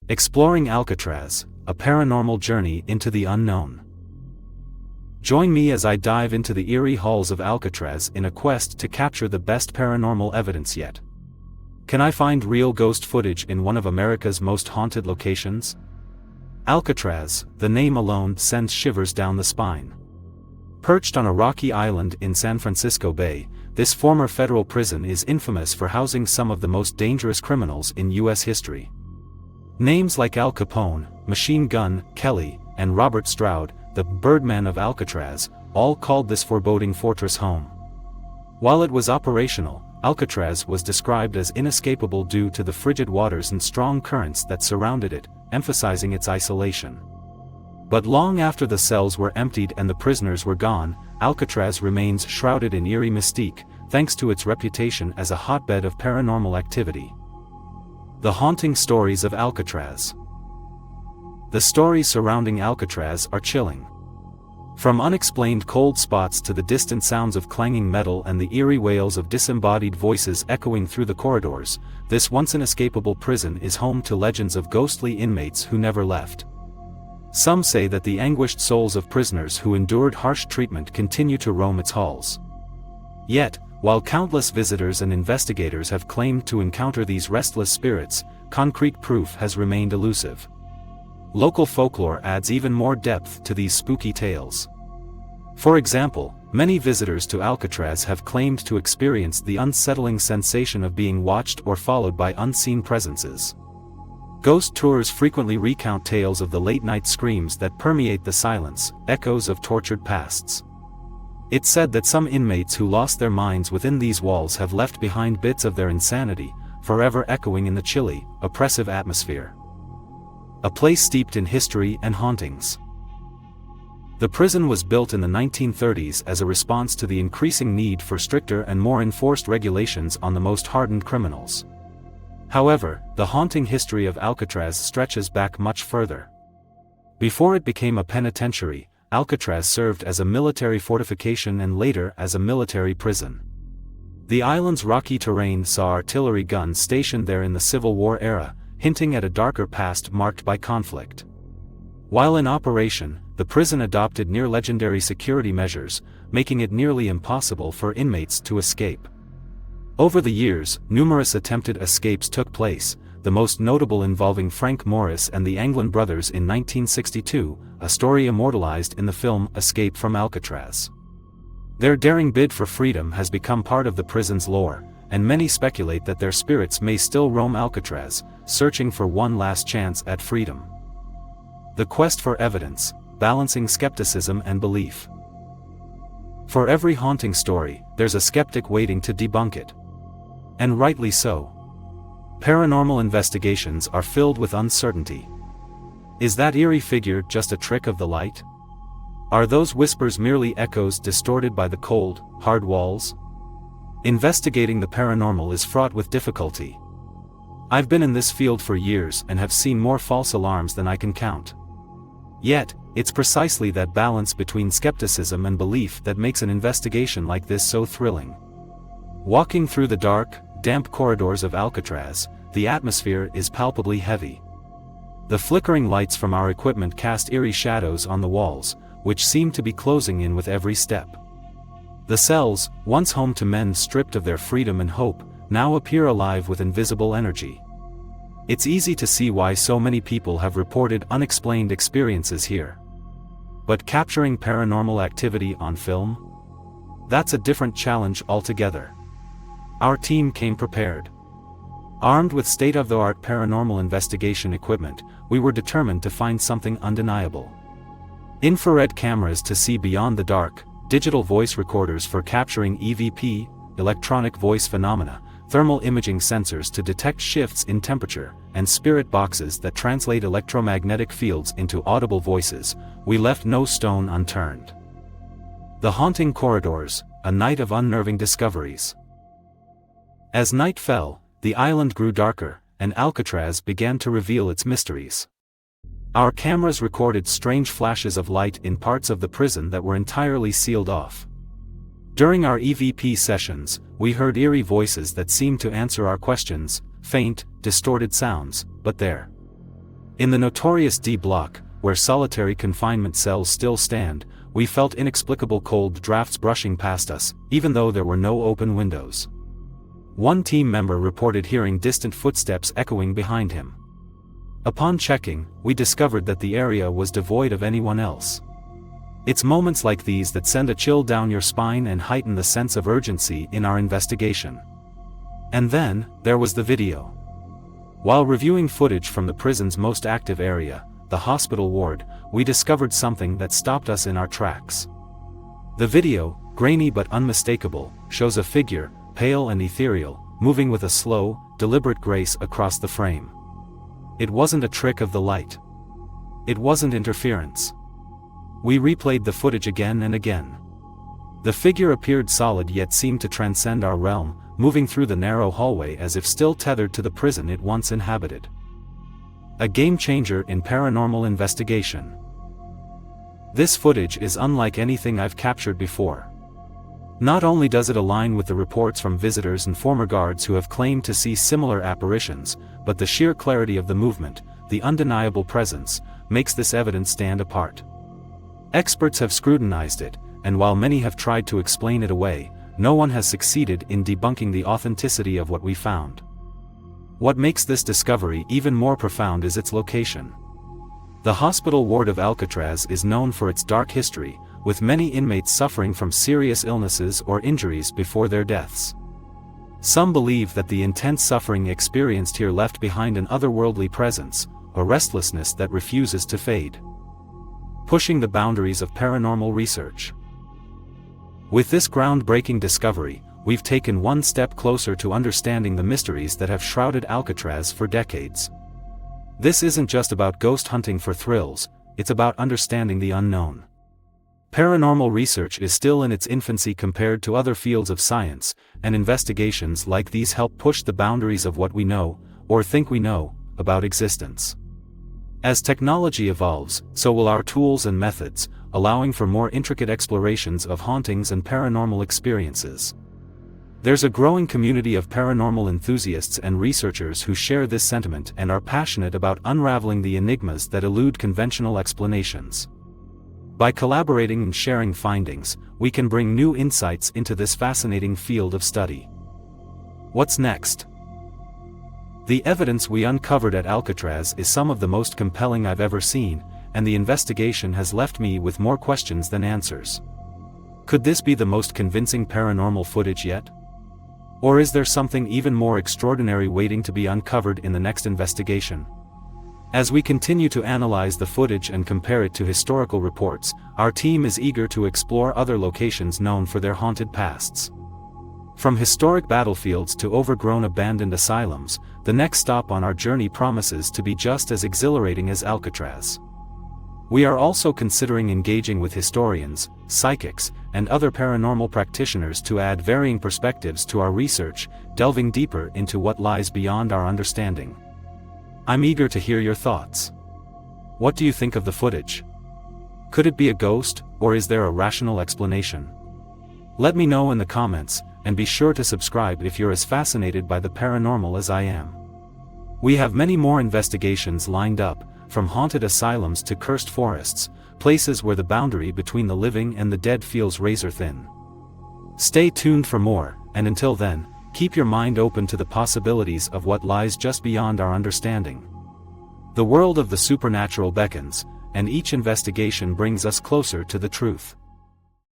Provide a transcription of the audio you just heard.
Exploring Alcatraz, a paranormal journey into the unknown. Join me as I dive into the eerie halls of Alcatraz in a quest to capture the best paranormal evidence yet. Can I find real ghost footage in one of America's most haunted locations? Alcatraz, the name alone sends shivers down the spine. Perched on a rocky island in San Francisco Bay, this former federal prison is infamous for housing some of the most dangerous criminals in U.S. history. Names like Al Capone, Machine Gun Kelly, and Robert Stroud, the Birdman of Alcatraz, all called this foreboding fortress home. While it was operational, Alcatraz was described as inescapable due to the frigid waters and strong currents that surrounded it, emphasizing its isolation. But long after the cells were emptied and the prisoners were gone, Alcatraz remains shrouded in eerie mystique, thanks to its reputation as a hotbed of paranormal activity. The haunting stories of Alcatraz. The stories surrounding Alcatraz are chilling. From unexplained cold spots to the distant sounds of clanging metal and the eerie wails of disembodied voices echoing through the corridors, this once inescapable prison is home to legends of ghostly inmates who never left. Some say that the anguished souls of prisoners who endured harsh treatment continue to roam its halls. Yet, while countless visitors and investigators have claimed to encounter these restless spirits, concrete proof has remained elusive. Local folklore adds even more depth to these spooky tales. For example, many visitors to Alcatraz have claimed to experience the unsettling sensation of being watched or followed by unseen presences. Ghost tours frequently recount tales of the late-night screams that permeate the silence, echoes of tortured pasts. It's said that some inmates who lost their minds within these walls have left behind bits of their insanity, forever echoing in the chilly, oppressive atmosphere. A place steeped in history and hauntings. The prison was built in the 1930s as a response to the increasing need for stricter and more enforced regulations on the most hardened criminals. However, the haunting history of Alcatraz stretches back much further. Before it became a penitentiary, Alcatraz served as a military fortification and later as a military prison. The island's rocky terrain saw artillery guns stationed there in the Civil War era, hinting at a darker past marked by conflict. While in operation, the prison adopted near-legendary security measures, making it nearly impossible for inmates to escape. Over the years, numerous attempted escapes took place, the most notable involving Frank Morris and the Anglin brothers in 1962, a story immortalized in the film Escape from Alcatraz. Their daring bid for freedom has become part of the prison's lore, and many speculate that their spirits may still roam Alcatraz, searching for one last chance at freedom. The quest for evidence, balancing skepticism and belief. For every haunting story, there's a skeptic waiting to debunk it. And rightly so. Paranormal investigations are filled with uncertainty. Is that eerie figure just a trick of the light? Are those whispers merely echoes distorted by the cold, hard walls? Investigating the paranormal is fraught with difficulty. I've been in this field for years and have seen more false alarms than I can count. Yet, it's precisely that balance between skepticism and belief that makes an investigation like this so thrilling. Walking through the dark, damp corridors of Alcatraz, the atmosphere is palpably heavy. The flickering lights from our equipment cast eerie shadows on the walls, which seem to be closing in with every step. The cells, once home to men stripped of their freedom and hope, now appear alive with invisible energy. It's easy to see why so many people have reported unexplained experiences here. But capturing paranormal activity on film? That's a different challenge altogether. Our team came prepared. Armed with state-of-the-art paranormal investigation equipment, we were determined to find something undeniable. Infrared cameras to see beyond the dark, digital voice recorders for capturing EVP, electronic voice phenomena, thermal imaging sensors to detect shifts in temperature, and spirit boxes that translate electromagnetic fields into audible voices, we left no stone unturned. The haunting corridors, a night of unnerving discoveries. As night fell, the island grew darker, and Alcatraz began to reveal its mysteries. Our cameras recorded strange flashes of light in parts of the prison that were entirely sealed off. During our EVP sessions, we heard eerie voices that seemed to answer our questions, faint, distorted sounds, but there. In the notorious D block, where solitary confinement cells still stand, we felt inexplicable cold drafts brushing past us, even though there were no open windows. One team member reported hearing distant footsteps echoing behind him. Upon checking, we discovered that the area was devoid of anyone else. It's moments like these that send a chill down your spine and heighten the sense of urgency in our investigation. And then, there was the video. While reviewing footage from the prison's most active area, the hospital ward, we discovered something that stopped us in our tracks. The video, grainy but unmistakable, shows a figure, pale and ethereal, moving with a slow, deliberate grace across the frame. It wasn't a trick of the light. It wasn't interference. We replayed the footage again and again. The figure appeared solid yet seemed to transcend our realm, moving through the narrow hallway as if still tethered to the prison it once inhabited. A game-changer in paranormal investigation. This footage is unlike anything I've captured before. Not only does it align with the reports from visitors and former guards who have claimed to see similar apparitions, but the sheer clarity of the movement, the undeniable presence, makes this evidence stand apart. Experts have scrutinized it, and while many have tried to explain it away, no one has succeeded in debunking the authenticity of what we found. What makes this discovery even more profound is its location. The hospital ward of Alcatraz is known for its dark history, with many inmates suffering from serious illnesses or injuries before their deaths. Some believe that the intense suffering experienced here left behind an otherworldly presence, a restlessness that refuses to fade. Pushing the boundaries of paranormal research. With this groundbreaking discovery, we've taken one step closer to understanding the mysteries that have shrouded Alcatraz for decades. This isn't just about ghost hunting for thrills, it's about understanding the unknown. Paranormal research is still in its infancy compared to other fields of science, and investigations like these help push the boundaries of what we know, or think we know, about existence. As technology evolves, so will our tools and methods, allowing for more intricate explorations of hauntings and paranormal experiences. There's a growing community of paranormal enthusiasts and researchers who share this sentiment and are passionate about unraveling the enigmas that elude conventional explanations. By collaborating and sharing findings, we can bring new insights into this fascinating field of study. What's next? The evidence we uncovered at Alcatraz is some of the most compelling I've ever seen, and the investigation has left me with more questions than answers. Could this be the most convincing paranormal footage yet? Or is there something even more extraordinary waiting to be uncovered in the next investigation? As we continue to analyze the footage and compare it to historical reports, our team is eager to explore other locations known for their haunted pasts. From historic battlefields to overgrown abandoned asylums, the next stop on our journey promises to be just as exhilarating as Alcatraz. We are also considering engaging with historians, psychics, and other paranormal practitioners to add varying perspectives to our research, delving deeper into what lies beyond our understanding. I'm eager to hear your thoughts. What do you think of the footage? Could it be a ghost, or is there a rational explanation? Let me know in the comments, and be sure to subscribe if you're as fascinated by the paranormal as I am. We have many more investigations lined up, from haunted asylums to cursed forests, places where the boundary between the living and the dead feels razor thin. Stay tuned for more, and until then, keep your mind open to the possibilities of what lies just beyond our understanding. The world of the supernatural beckons, and each investigation brings us closer to the truth.